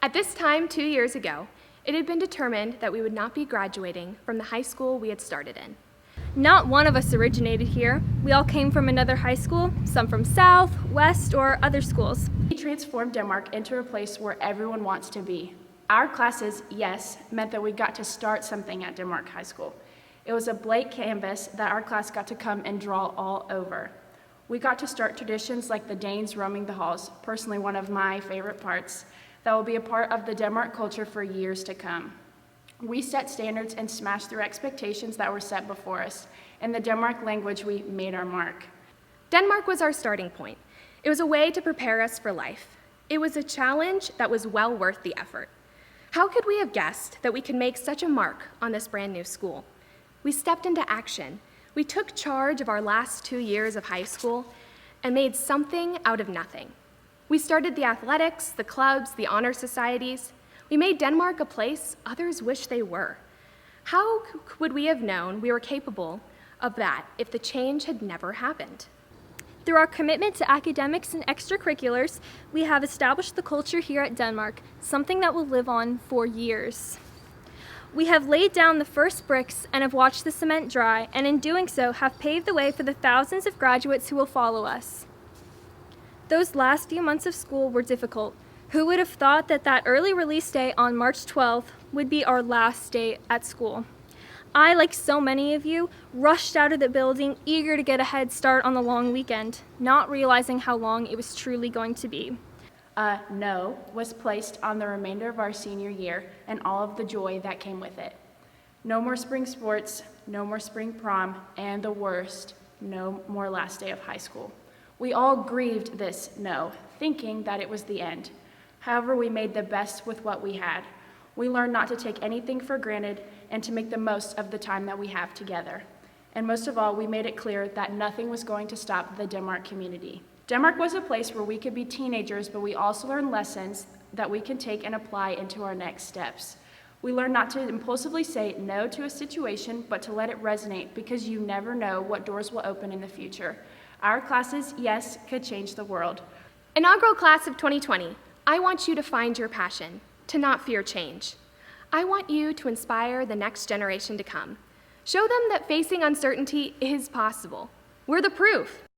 At this time, 2 years ago, it had been determined that we would not be graduating from the high school we had started in. Not one of us originated here. We all came from another high school, some from South, West, or other schools. We transformed Denmark into a place where everyone wants to be. Our classes, yes, meant that we got to start something at Denmark High School. It was a blank canvas that our class got to come and draw all over. We got to start traditions like the Danes roaming the halls, personally one of my favorite parts, that will be a part of the Denmark culture for years to come. We set standards and smashed through expectations that were set before us. In the Denmark language, we made our mark. Denmark was our starting point. It was a way to prepare us for life. It was a challenge that was well worth the effort. How could we have guessed that we could make such a mark on this brand new school? We stepped into action. We took charge of our last 2 years of high school and made something out of nothing. We started the athletics, the clubs, the honor societies. We made Denmark a place others wish they were. How would we have known we were capable of that if the change had never happened? Through our commitment to academics and extracurriculars, we have established the culture here at Denmark, something that will live on for years. We have laid down the first bricks and have watched the cement dry, and in doing so have paved the way for the thousands of graduates who will follow us. Those last few months of school were difficult. Who would have thought that that early release day on March 12th would be our last day at school? I, like so many of you, rushed out of the building, eager to get a head start on the long weekend, not realizing how long it was truly going to be. A no was placed on the remainder of our senior year and all of the joy that came with it. No more spring sports, no more spring prom, and the worst, no more last day of high school. We all grieved this no, thinking that it was the end. However, we made the best with what we had. We learned not to take anything for granted and to make the most of the time that we have together. And most of all, we made it clear that nothing was going to stop the Denmark community. Denmark was a place where we could be teenagers, but we also learned lessons that we can take and apply into our next steps. We learned not to impulsively say no to a situation, but to let it resonate, because you never know what doors will open in the future. Our classes, yes, could change the world. Inaugural class of 2020, I want you to find your passion, to not fear change. I want you to inspire the next generation to come. Show them that facing uncertainty is possible. We're the proof.